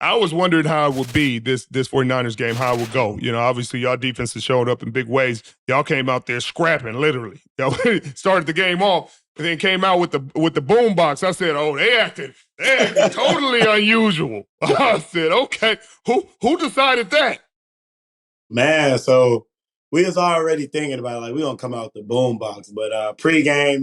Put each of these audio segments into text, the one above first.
I was wondering how it would be this 49ers game, how it would go. You know, obviously y'all defense has showed up in big ways. Y'all came out there scrapping, literally. Y'all started the game off and then came out with the boom box. I said, oh, they acted totally unusual. I said, okay, who decided that? Man, so we was already thinking about like we gonna come out the boom box, but pregame,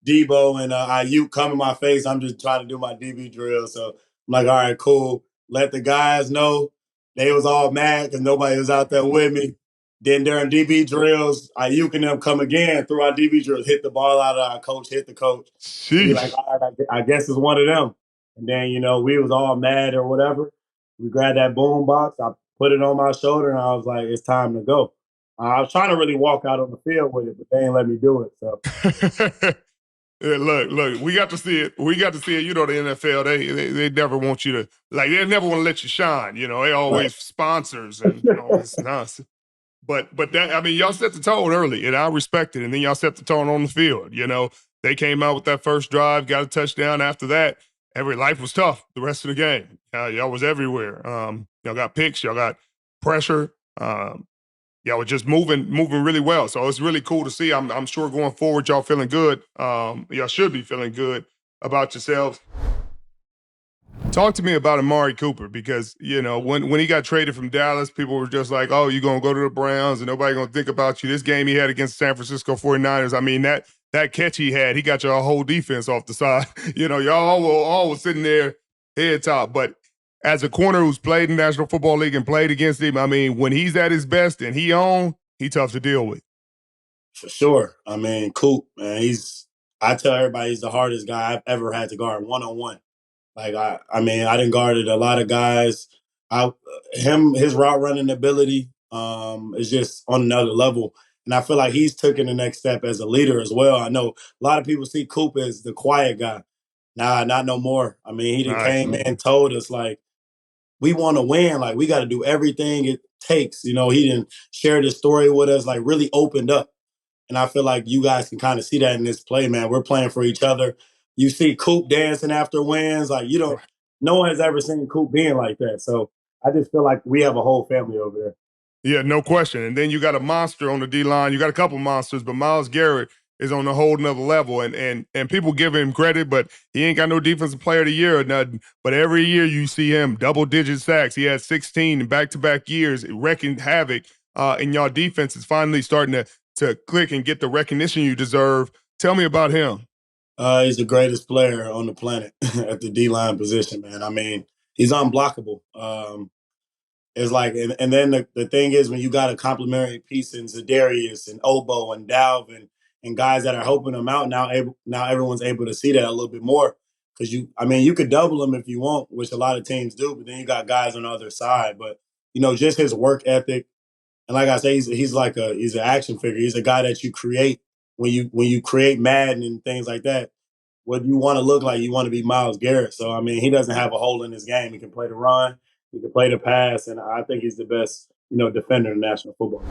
Debo and Ayuk come in my face. I'm just trying to do my DB drill, so I'm like, all right, cool. Let the guys know they was all mad because nobody was out there with me. Then during DB drills, Ayuk and them come again through our DB drills, hit the ball out of our coach, hit the coach. And we like, Sheesh. all right, I guess it's one of them. And then we was all mad or whatever. We grabbed that boom box. I put it on my shoulder, and I was like, it's time to go. I was trying to really walk out on the field with it, but they ain't let me do it. So Yeah, look, we got to see it. We got to see it. You know, the NFL, they never want you to, like, they never want to let you shine. You know, they right. always sponsors and all this nonsense. But that, I mean, y'all set the tone early, and I respect it. And then y'all set the tone on the field. You know, they came out with that first drive, got a touchdown. After that, every life was tough the rest of the game. Y'all was everywhere. Y'all got picks, y'all got pressure. Y'all were just moving really well. So it's really cool to see. I'm sure going forward, y'all feeling good. Y'all should be feeling good about yourselves. Talk to me about Amari Cooper because, you know, when he got traded from Dallas, people were just like, oh, you're going to go to the Browns and nobody going to think about you. This game he had against San Francisco 49ers, I mean, that catch he had, he got your whole defense off the side. You know, y'all all was sitting there head top. But as a corner who's played in the National Football League and played against him, I mean, when he's at his best and he tough to deal with. for sure. I mean, Coop, man, I tell everybody he's the hardest guy I've ever had to guard one-on-one. Like I mean, I didn't guarded a lot of guys. His route running ability is just on another level, and I feel like he's taken the next step as a leader as well. I know a lot of people see Coop as the quiet guy. Nah, not no more. I mean, he done Nice. came in and told us like we want to win. Like we got to do everything it takes. He didn't share this story with us. Like really opened up. And I feel like you guys can kind of see that in this play, man. We're playing for each other. You see Coop dancing after wins. Like, no one has ever seen Coop being like that. So I just feel like we have a whole family over there. Yeah, no question. And then you got a monster on the D line. You got a couple monsters, but Myles Garrett is on a whole nother level. And people give him credit, but he ain't got no defensive player of the year or nothing. But every year you see him double-digit sacks. He had 16 in back-to-back years, wrecking havoc. And y'all defense is finally starting to click and get the recognition you deserve. Tell me about him. He's the greatest player on the planet at the D line position, man. I mean, he's unblockable. It's like, and then the thing is, when you got a complimentary piece in Zadarius and Obo and Dalvin and guys that are helping them out now everyone's able to see that a little bit more because you could double them if you want, which a lot of teams do, but then you got guys on the other side. But just his work ethic, and like I say, he's an action figure. He's a guy that you create when you create Madden and things like that. What you want to look like, you want to be Myles Garrett. So I mean, he doesn't have a hole in his game. He can play the run. He can play the pass, and I think he's the best, defender in national football.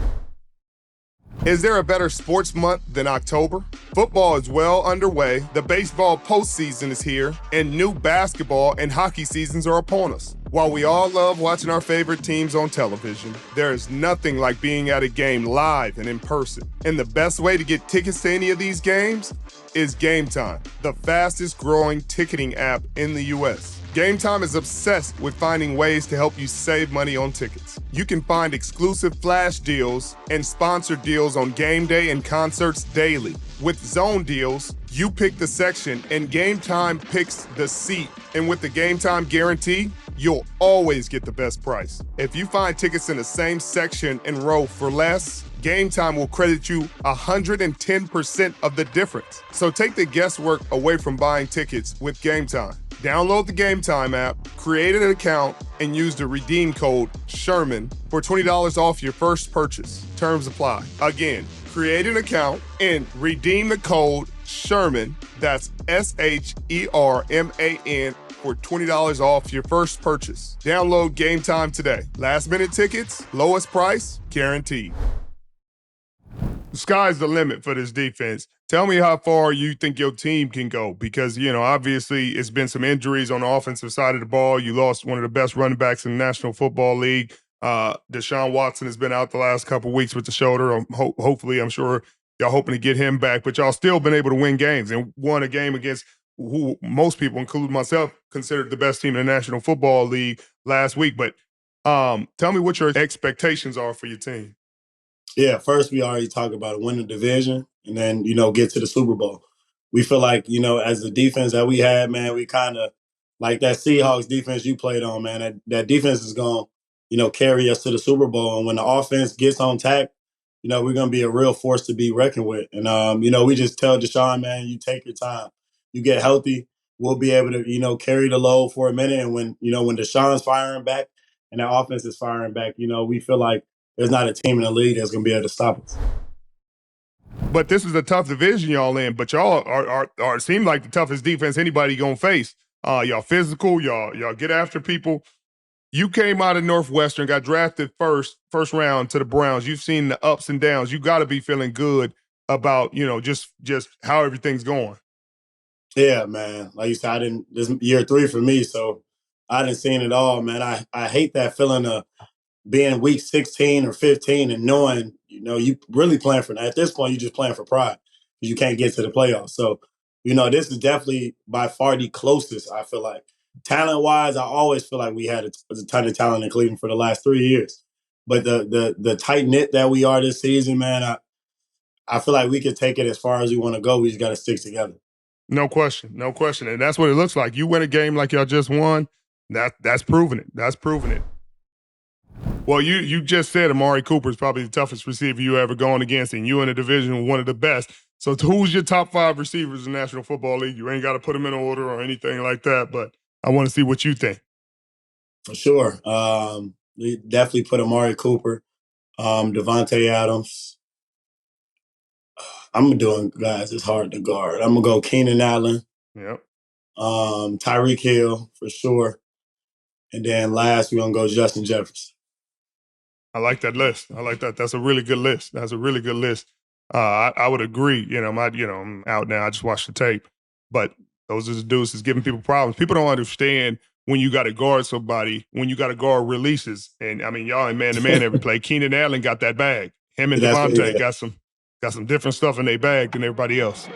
Is there a better sports month than October? Football is well underway, the baseball postseason is here, and new basketball and hockey seasons are upon us. While we all love watching our favorite teams on television, there is nothing like being at a game live and in person. And the best way to get tickets to any of these games is GameTime, the fastest growing ticketing app in the US. GameTime is obsessed with finding ways to help you save money on tickets. You can find exclusive flash deals and sponsored deals on game day and concerts daily. With zone deals, you pick the section and GameTime picks the seat. And with the GameTime guarantee, you'll always get the best price. If you find tickets in the same section and row for less, GameTime will credit you 110% of the difference. So take the guesswork away from buying tickets with GameTime. Download the GameTime app, create an account, and use the redeem code SHERMAN for $20 off your first purchase. Terms apply. Again, create an account and redeem the code SHERMAN, that's SHERMAN, for $20 off your first purchase. Download GameTime today. Last minute tickets, lowest price, guaranteed. Sky's the limit for this defense. Tell me how far you think your team can go because, obviously it's been some injuries on the offensive side of the ball. You lost one of the best running backs in the National Football League. Deshaun Watson has been out the last couple of weeks with the shoulder. Hopefully, I'm sure y'all hoping to get him back, but y'all still been able to win games and won a game against who most people, including myself, considered the best team in the National Football League last week. But tell me what your expectations are for your team. Yeah, first we already talked about it, win the division and then, get to the Super Bowl. We feel like, as the defense that we had, man, we kind of like that Seahawks defense you played on, man. That defense is going to, carry us to the Super Bowl. And when the offense gets on tack, we're going to be a real force to be reckoned with. And, we just tell Deshaun, man, you take your time. You get healthy. We'll be able to, carry the load for a minute. And when Deshaun's firing back and the offense is firing back, we feel like there's not a team in the league that's going to be able to stop us. But this is a tough division y'all in. But y'all are seem like the toughest defense anybody gonna face. Y'all physical. Y'all get after people. You came out of Northwestern, got drafted first round to the Browns. You've seen the ups and downs. You got to be feeling good about just how everything's going. Yeah, man. Like you said, this year 3 for me, so I didn't seen it all, man. I hate that feeling of being week 16 or 15 and knowing, you really playing for, at this point, you're just playing for pride because you can't get to the playoffs. So, this is definitely by far the closest, I feel like. Talent-wise, I always feel like we had a ton of talent in Cleveland for the last 3 years. But the tight-knit that we are this season, man, I feel like we could take it as far as we want to go. We just got to stick together. No question, no question. And that's what it looks like. You win a game like y'all just won, that's proving it. That's proving it. Well, you just said Amari Cooper is probably the toughest receiver you ever gone against, and you in the division one of the best. So who's your top 5 receivers in the National Football League? You ain't got to put them in order or anything like that, but I want to see what you think. For sure. We definitely put Amari Cooper, Devontae Adams. I'm doing guys. It's hard to guard. I'm gonna go Keenan Allen. Yep. Tyreek Hill for sure, and then last we're gonna go Justin Jefferson. I like that list. I like that. That's a really good list. That's a really good list. I would agree. I'm out now. I just watched the tape, but those are the dudes that's giving people problems. People don't understand when you got to guard somebody, when you got to guard releases. And I mean, y'all ain't man to man every play. Keenan Allen got that bag. Him and Devontae got some different stuff in their bag than everybody else.